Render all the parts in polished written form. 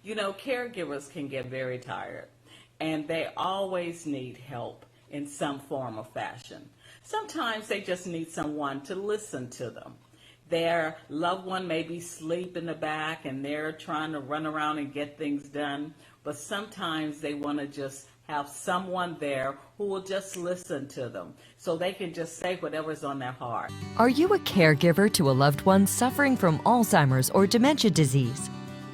Caregivers can get very tired, and they always need help in some form or fashion. Sometimes they just need someone to listen to them. Their loved one may be asleep in the back and they're trying to run around and get things done, but sometimes they want to just have someone there who will just listen to them so they can just say whatever's on their heart. Are you a caregiver to a loved one suffering from Alzheimer's or dementia disease?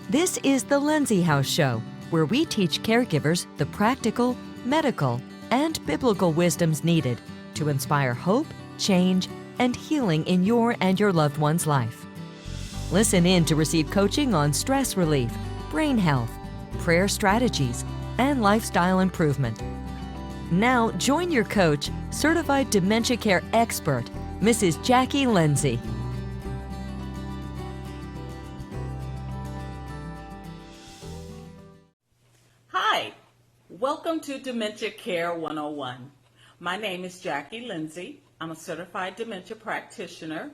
This is the Lindsay House Show, where we teach caregivers the practical, medical, and biblical wisdoms needed to inspire hope, change, and healing in your and your loved one's life. Listen in to receive coaching on stress relief, brain health, prayer strategies, and lifestyle improvement. Now, join your coach, certified dementia care expert, Mrs. Jackie Lindsay. Hi, welcome to Dementia Care 101. My name is Jackie Lindsay. I'm a certified dementia practitioner,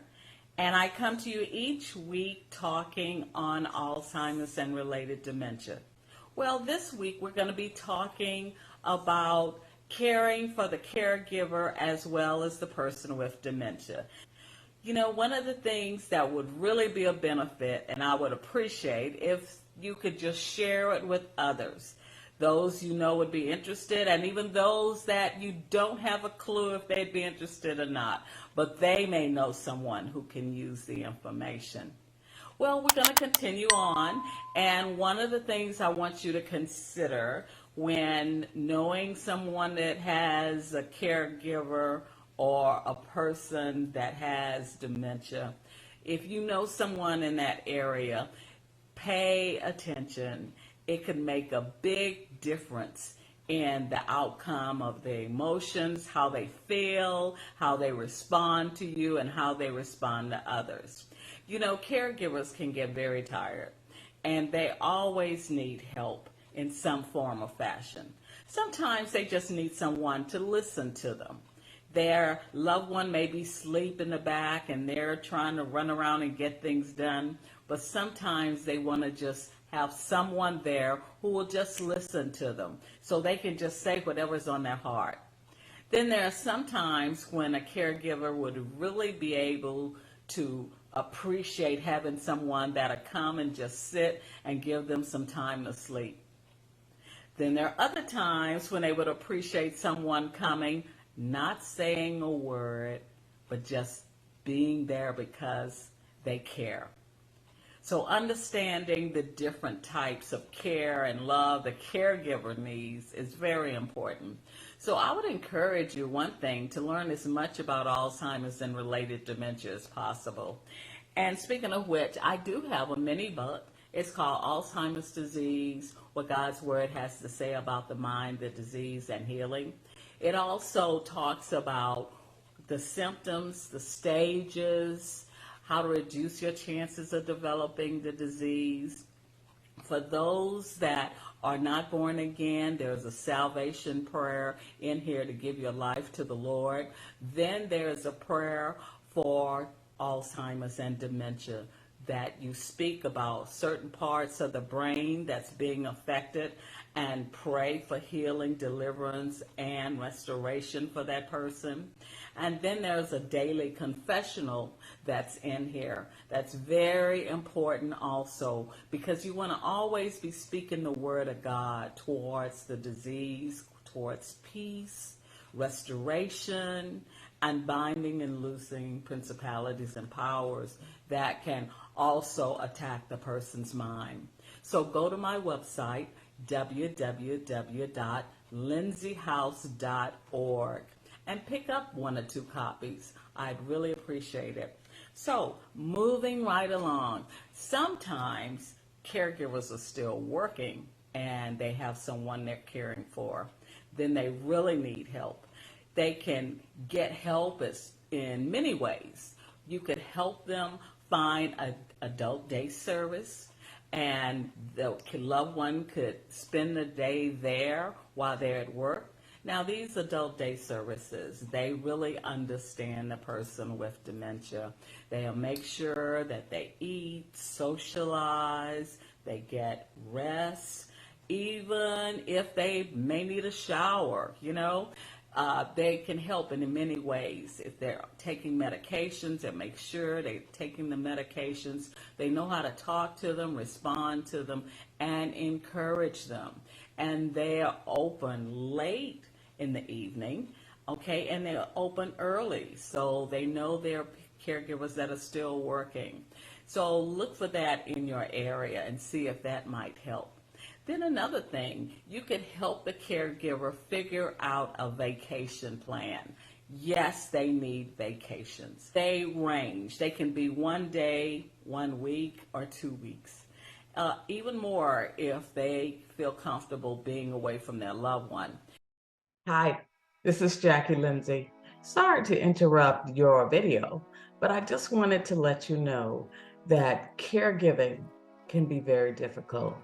and I come to you each week talking on Alzheimer's and related dementia. Well, this week we're going to be talking about caring for the caregiver as well as the person with dementia. One of the things that would really be a benefit, and I would appreciate if you could just share it with others. Those you know would be interested, and even those that you don't have a clue if they'd be interested or not, but they may know someone who can use the information. Well, we're going to continue on, and one of the things I want you to consider when knowing someone that has a caregiver or a person that has dementia, if you know someone in that area, pay attention. It can make a big difference in the outcome of the emotions, how they feel, how they respond to you, and how they respond to others. Caregivers can get very tired, and they always need help in some form or fashion. Sometimes they just need someone to listen to them. Their loved one may be asleep in the back and they're trying to run around and get things done, but sometimes they want to just have someone there who will just listen to them so they can just say whatever's on their heart. Then there are some times when a caregiver would really be able to appreciate having someone that'll come and just sit and give them some time to sleep. Then there are other times when they would appreciate someone coming, not saying a word, but just being there because they care. So understanding the different types of care and love the caregiver needs is very important. So I would encourage you, one thing, to learn as much about Alzheimer's and related dementia as possible. And speaking of which, I do have a mini book. It's called Alzheimer's Disease, What God's Word Has to Say About the Mind, the Disease, and Healing. It also talks about the symptoms, the stages, how to reduce your chances of developing the disease. For those that are not born again, there's a salvation prayer in here to give your life to the Lord. Then there's a prayer for Alzheimer's and dementia that you speak about certain parts of the brain that's being affected and pray for healing, deliverance, and restoration for that person. And then there's a daily confessional that's in here. That's very important also, because you want to always be speaking the word of God towards the disease, towards peace, restoration, and binding and loosing principalities and powers that can also attack the person's mind. So go to my website, www.lindsayhouse.org, and pick up 1 or 2 copies. I'd really appreciate it. So moving right along, sometimes caregivers are still working and they have someone they're caring for. Then they really need help. They can get help in many ways. You could help them find an adult day service, and the loved one could spend the day there while they're at work. Now, these adult day services, they really understand the person with dementia. They'll make sure that they eat, socialize, they get rest, even if they may need a shower, they can help in many ways. If they're taking medications, and make sure they're taking the medications. They know how to talk to them, respond to them, and encourage them. And they are open late in the evening, okay, and they're open early, so they know there are caregivers that are still working. So look for that in your area and see if that might help. Then another thing, you can help the caregiver figure out a vacation plan. Yes, they need vacations. They range. They can be 1 day, 1 week, or 2 weeks. Even more if they feel comfortable being away from their loved one. Hi, this is Jackie Lindsay. Sorry to interrupt your video, but I just wanted to let you know that caregiving can be very difficult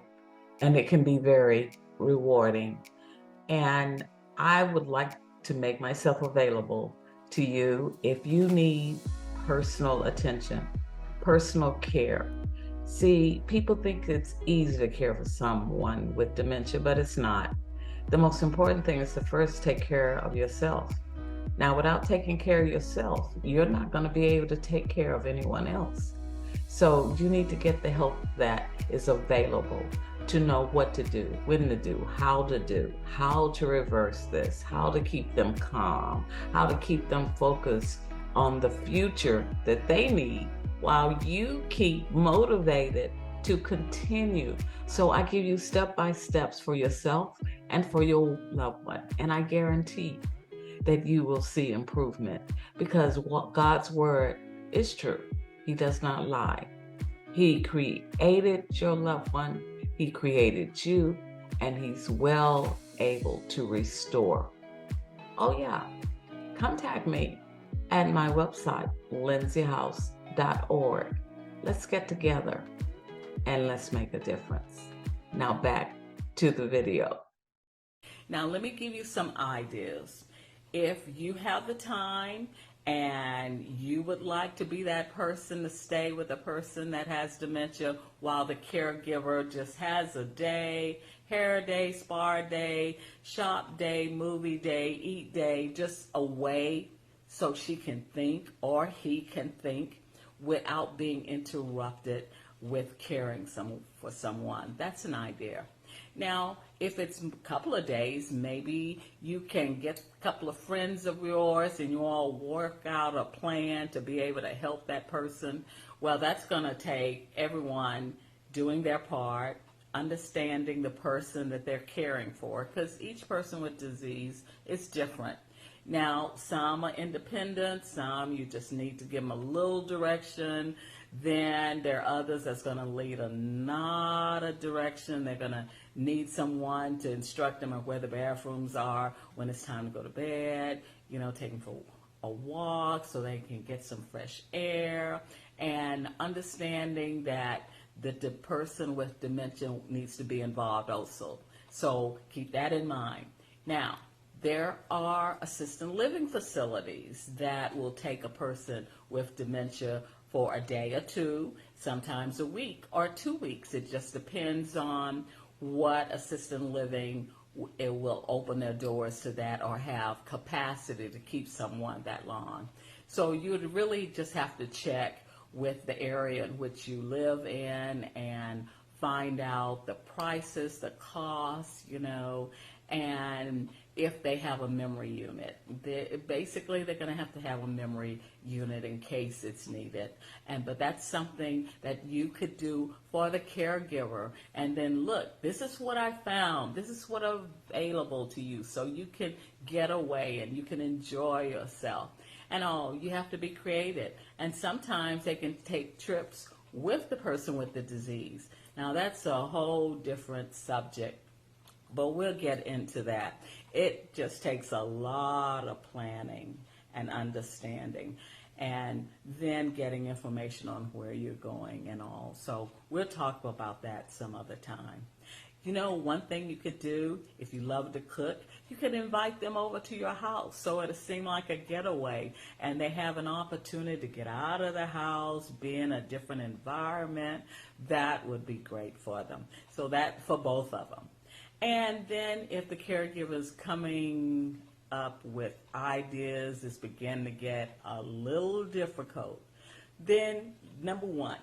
and it can be very rewarding. And I would like to make myself available to you if you need personal attention, personal care. See, people think it's easy to care for someone with dementia, but it's not. The most important thing is to first take care of yourself. Now, without taking care of yourself, you're not going to be able to take care of anyone else. So you need to get the help that is available to know what to do, when to do, how to reverse this, how to keep them calm, how to keep them focused on the future that they need while you keep motivated to continue. So I give you step-by-steps for yourself and for your loved one. And I guarantee that you will see improvement because what God's word is true. He does not lie. He created your loved one. He created you, and he's well able to restore. Oh yeah, contact me at my website, lindsayhouse.org. Let's get together and let's make a difference. Now back to the video. Now let me give you some ideas. If you have the time and you would like to be that person to stay with a person that has dementia while the caregiver just has a day, hair day, spa day, shop day, movie day, eat day, just away so she can think or he can think without being interrupted with caring for someone. That's an idea. Now, if it's a couple of days, maybe you can get a couple of friends of yours and you all work out a plan to be able to help that person. Well, that's going to take everyone doing their part, understanding the person that they're caring for, because each person with disease is different. Now, some are independent, some you just need to give them a little direction. Then there are others that's going to lead not a direction. They're going to need someone to instruct them on where the bathrooms are, when it's time to go to bed, take them for a walk so they can get some fresh air, and understanding that the person with dementia needs to be involved also. So keep that in mind. Now, there are assisted living facilities that will take a person with dementia for a day or two, sometimes a week or 2 weeks. It just depends on what assisted living, it will open their doors to that or have capacity to keep someone that long. So you would really just have to check with the area in which you live in and find out the prices, the costs, and if they have a memory unit. Basically, they're going to have a memory unit in case it's needed. But that's something that you could do for the caregiver. And then look, this is what I found. This is what available to you. So you can get away and you can enjoy yourself. And you have to be creative. And sometimes they can take trips with the person with the disease. Now that's a whole different subject, but we'll get into that. It just takes a lot of planning and understanding, and then getting information on where you're going and all. So we'll talk about that some other time. One thing you could do if you love to cook, you could invite them over to your house so it'll seem like a getaway and they have an opportunity to get out of the house, be in a different environment. That would be great for them. So that for both of them. And then if the caregiver is coming up with ideas is beginning to get a little difficult, then number one,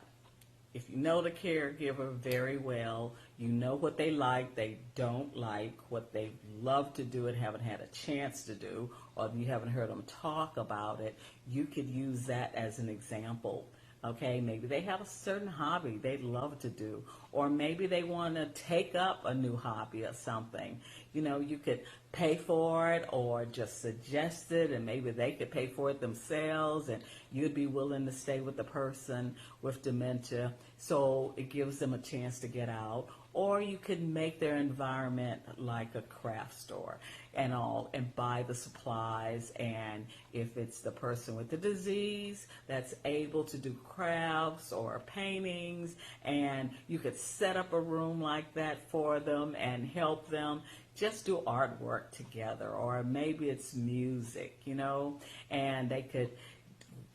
if you know the caregiver very well, you know what they like, they don't like, what they love to do and haven't had a chance to do, or if you haven't heard them talk about it, you could use that as an example. Okay, maybe they have a certain hobby they'd love to do, or maybe they want to take up a new hobby or something. You could pay for it or just suggest it, and maybe they could pay for it themselves, and you'd be willing to stay with the person with dementia, so it gives them a chance to get out. Or you could make their environment like a craft store and buy the supplies. And if it's the person with the disease that's able to do crafts or paintings, and you could set up a room like that for them and help them just do artwork together. Or maybe it's music, and they could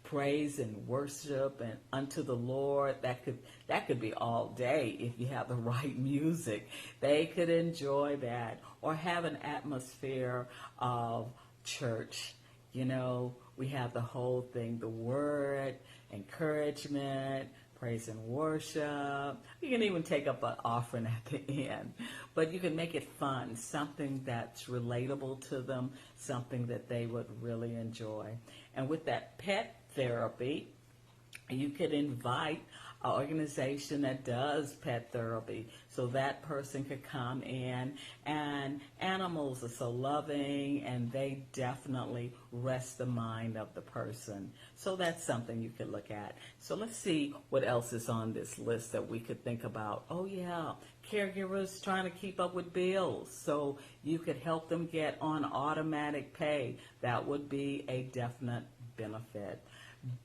praise and worship and unto the Lord. That could be all day if you have the right music. They could enjoy that, or have an atmosphere of church. We have the whole thing, the word, encouragement, praise and worship. You can even take up an offering at the end, but you can make it fun, something that's relatable to them, something that they would really enjoy. And with that pet therapy, you could invite an organization that does pet therapy, so that person could come in. And animals are so loving, and they definitely rest the mind of the person. So that's something you could look at. So let's see what else is on this list that we could think about. Oh yeah, caregivers trying to keep up with bills, so you could help them get on automatic pay. That would be a definite benefit.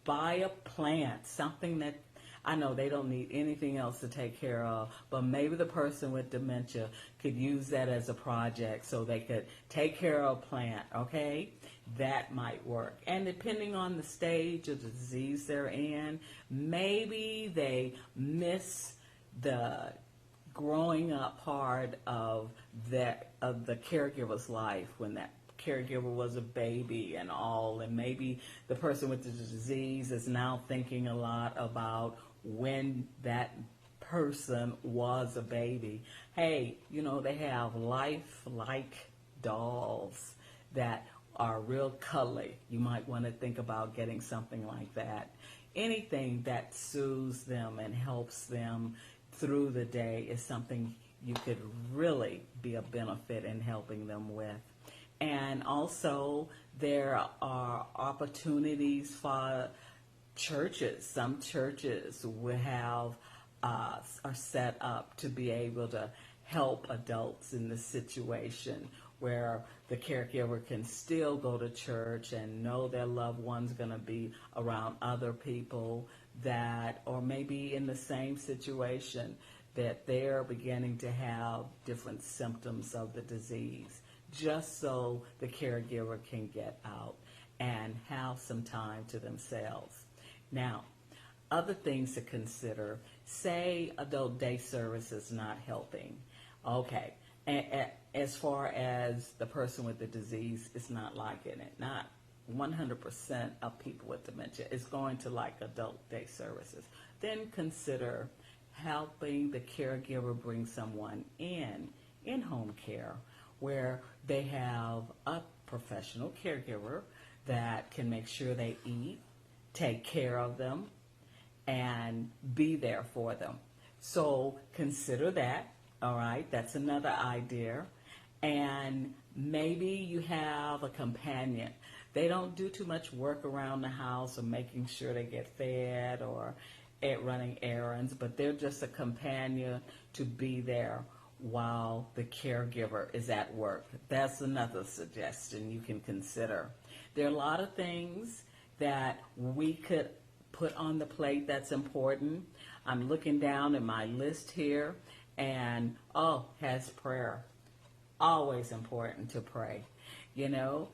Buy a plant, something that I know they don't need anything else to take care of, but maybe the person with dementia could use that as a project so they could take care of a plant, okay? That might work. And depending on the stage of the disease they're in, maybe they miss the growing up part of the caregiver's life when that caregiver was a baby and all, and maybe the person with the disease is now thinking a lot about when that person was a baby. Hey, they have life-like dolls that are real cuddly. You might want to think about getting something like that. Anything that soothes them and helps them through the day is something you could really be a benefit in helping them with. And also, there are opportunities for churches. Some churches will have are set up to be able to help adults in this situation, where the caregiver can still go to church and know their loved one's going to be around other people that, or maybe in the same situation, that they're beginning to have different symptoms of the disease, just so the caregiver can get out and have some time to themselves. Now, other things to consider, say adult day service is not helping. Okay, as far as the person with the disease is not liking it, not 100% of people with dementia is going to like adult day services. Then consider helping the caregiver bring someone in home care, where they have a professional caregiver that can make sure they eat, take care of them, and be there for them. So consider that, all right? That's another idea. And maybe you have a companion. They don't do too much work around the house or making sure they get fed or running errands, but they're just a companion to be there while the caregiver is at work. That's another suggestion you can consider. There are a lot of things that we could put on the plate that's important. I'm looking down at my list here, And has prayer. Always important to pray. You know,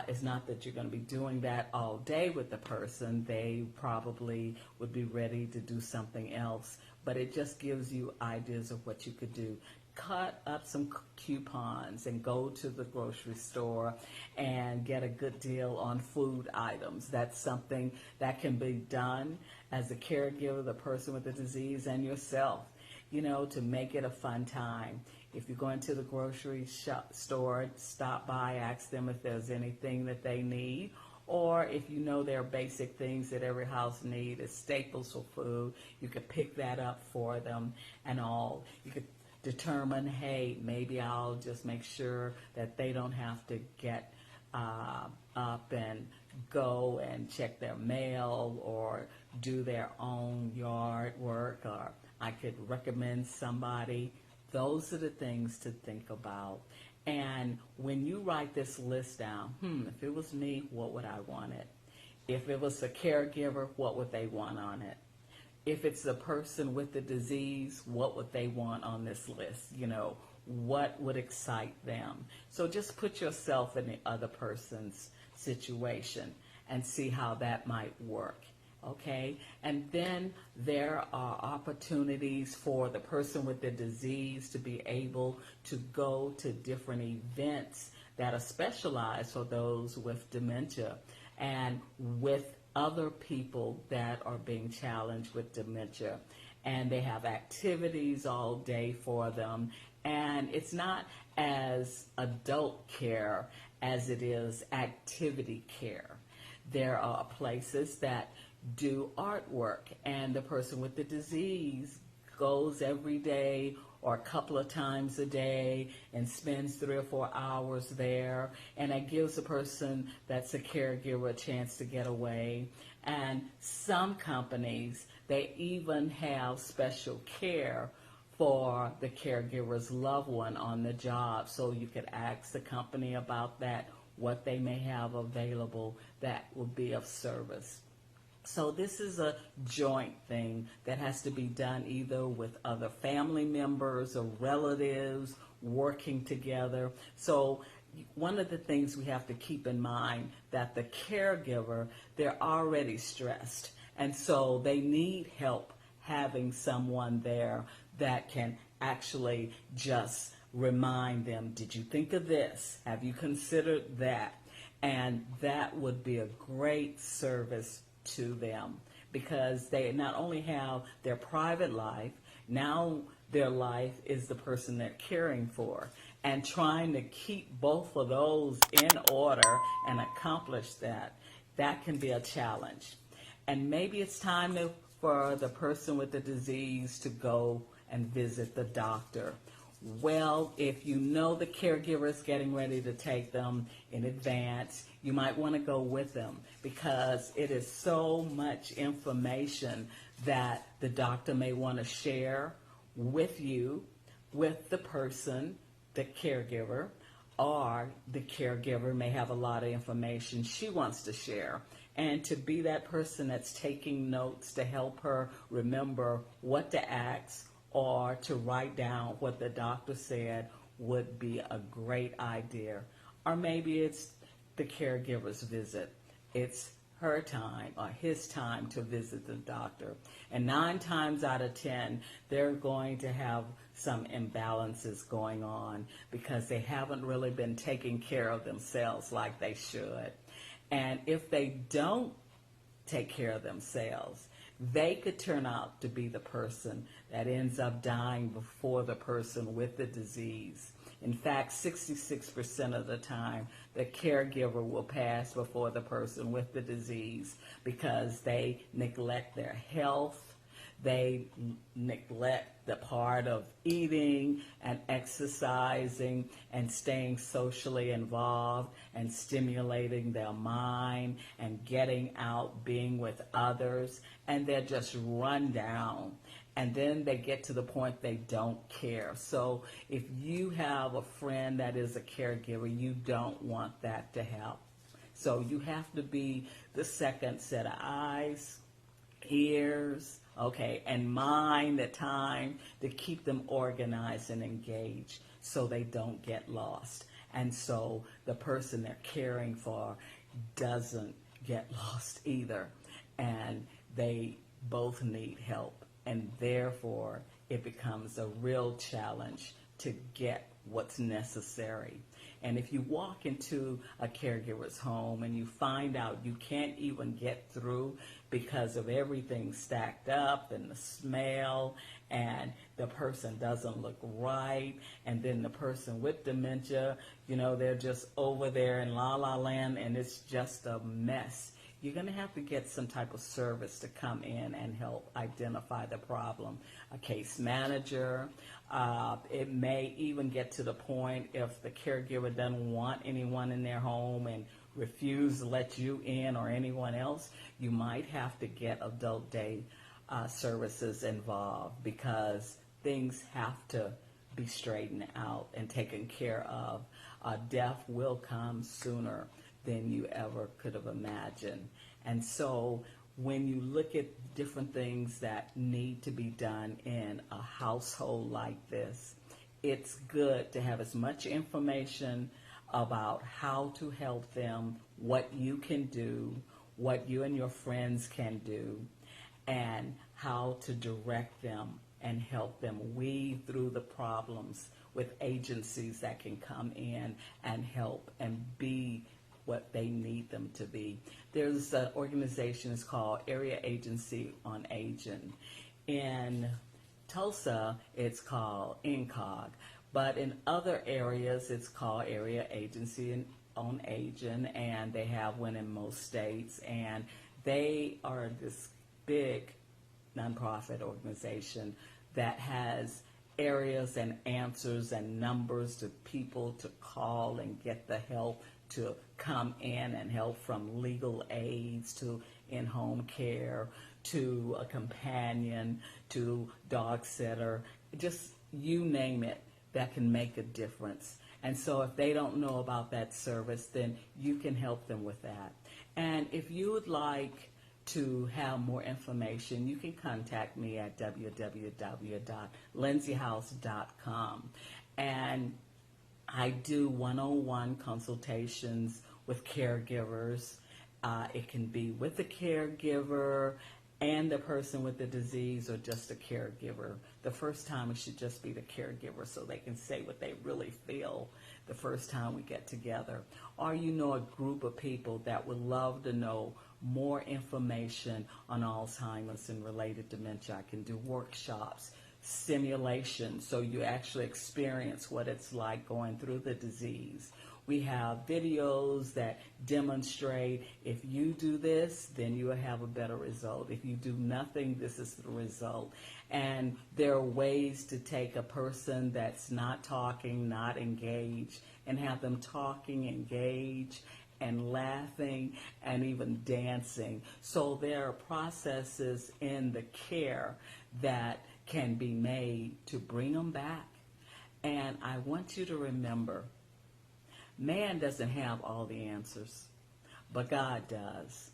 it's not that you're going to be doing that all day with the person. They probably would be ready to do something else, but it just gives you ideas of what you could do. Cut up some coupons and go to the grocery store and get a good deal on food items. That's something that can be done as a caregiver, the person with the disease, and yourself, you know, to make it a fun time. If you're going to the grocery store, stop by, ask them if there's anything that they need. Or if you know there are basic things that every house needs, as staples for food, you could pick that up for them and all. You could determine, hey, maybe I'll just make sure that they don't have to get up and go and check their mail or do their own yard work, or I could recommend somebody. Those are the things to think about. And when you write this list down, if it was me, what would I want it? If it was a caregiver, what would they want on it? If it's a person with the disease, what would they want on this list? You know, what would excite them? So just put yourself in the other person's situation and see how that might work. Okay, and then there are opportunities for the person with the disease to be able to go to different events that are specialized for those with dementia and with other people that are being challenged with dementia. And they have activities all day for them. And it's not as adult care as it is activity care. There are places that do artwork, and the person with the disease goes every day or a couple of times a day and spends 3 or 4 hours there, and it gives the person that's a caregiver a chance to get away. And some companies, they even have special care for the caregiver's loved one on the job, so you could ask the company about that, what they may have available that would be of service. So this is a joint thing that has to be done either with other family members or relatives working together. So one of the things we have to keep in mind that the caregiver, they're already stressed. And so they need help having someone there that can actually just remind them, did you think of this? Have you considered that? And that would be a great service to them, because they not only have their private life, now their life is the person they're caring for, and trying to keep both of those in order and accomplish that can be a challenge. And maybe it's time for the person with the disease to go and visit the doctor. Well, if you know the caregiver is getting ready to take them in advance, you might want to go with them, because it is so much information that the doctor may want to share with you, with the person, the caregiver, or the caregiver may have a lot of information she wants to share. And to be that person that's taking notes to help her remember what to ask or to write down what the doctor said would be a great idea. Or maybe it's the caregiver's visit. It's her time or his time to visit the doctor. And 9 times out of 10, they're going to have some imbalances going on because they haven't really been taking care of themselves like they should. And if they don't take care of themselves, they could turn out to be the person that ends up dying before the person with the disease. In fact, 66% of the time, the caregiver will pass before the person with the disease because they neglect their health. They neglect the part of eating and exercising and staying socially involved and stimulating their mind and getting out, being with others, and they're just run down. And then they get to the point they don't care. So if you have a friend that is a caregiver, you don't want that to happen. So you have to be the second set of eyes, ears, okay, and mind the time to keep them organized and engaged so they don't get lost. And so the person they're caring for doesn't get lost either. And they both need help. And therefore, it becomes a real challenge to get what's necessary. And if you walk into a caregiver's home and you find out you can't even get through because of everything stacked up and the smell, and the person doesn't look right, and then the person with dementia, they're just over there in la la land and it's just a mess, you're going to have to get some type of service to come in and help identify the problem. A case manager. It may even get to the point if the caregiver doesn't want anyone in their home and refuse to let you in or anyone else, you might have to get adult day services involved, because things have to be straightened out and taken care of. Death will come sooner than you ever could have imagined. And so when you look at different things that need to be done in a household like this, it's good to have as much information about how to help them, what you can do, what you and your friends can do, and how to direct them and help them weave through the problems with agencies that can come in and help and be what they need them to be. There's an organization, it's called Area Agency on Aging. In Tulsa, it's called INCOG, but in other areas, it's called Area Agency on Aging, and they have one in most states, and they are this big nonprofit organization that has areas and answers and numbers to people to call and get the help to come in and help, from legal aids to in-home care to a companion to dog sitter, just you name it, that can make a difference. And so if they don't know about that service, then you can help them with that. And if you would like to have more information, you can contact me at www.lindsayhouse.com. And I do one-on-one consultations with caregivers. It can be with the caregiver and the person with the disease, or just a caregiver. The first time it should just be the caregiver so they can say what they really feel the first time we get together. Or a group of people that would love to know more information on Alzheimer's and related dementia. I can do workshops, simulation, so you actually experience what it's like going through the disease. We have videos that demonstrate if you do this, then you will have a better result. If you do nothing, this is the result. And there are ways to take a person that's not talking, not engaged, and have them talking, engaged, and laughing, and even dancing. So there are processes in the care that can be made to bring them back. And I want you to remember, man doesn't have all the answers, but God does.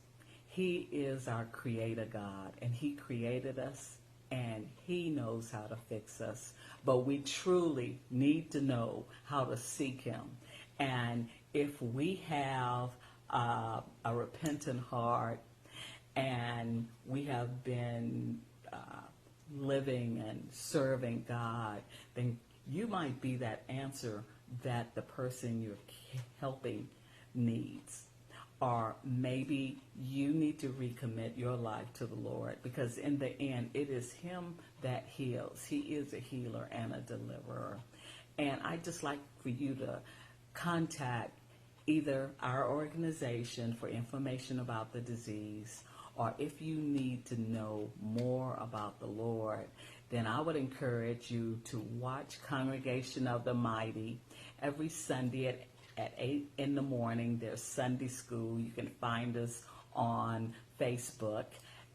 He is our creator God, and he created us, and he knows how to fix us. But we truly need to know how to seek him. And if we have a repentant heart, and we have been living and serving God, then you might be that answer that the person you're helping needs. Or maybe you need to recommit your life to the Lord, because in the end, it is him that heals. He is a healer and a deliverer. And I'd just like for you to contact either our organization for information about the disease, or if you need to know more about the Lord, then I would encourage you to watch Congregation of the Mighty every Sunday at 8 in the morning. There's Sunday school. You can find us on Facebook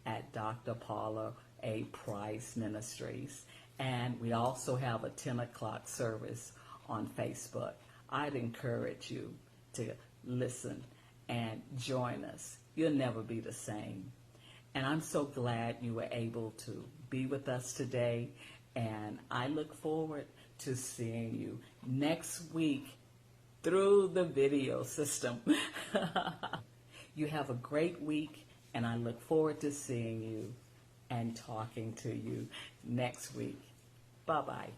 at Dr. Paula A. Price Ministries. And we also have a 10 o'clock service on Facebook. I'd encourage you to listen and join us. You'll never be the same. And I'm so glad you were able to be with us today. And I look forward to seeing you next week through the video system. You have a great week, and I look forward to seeing you and talking to you next week. Bye-bye.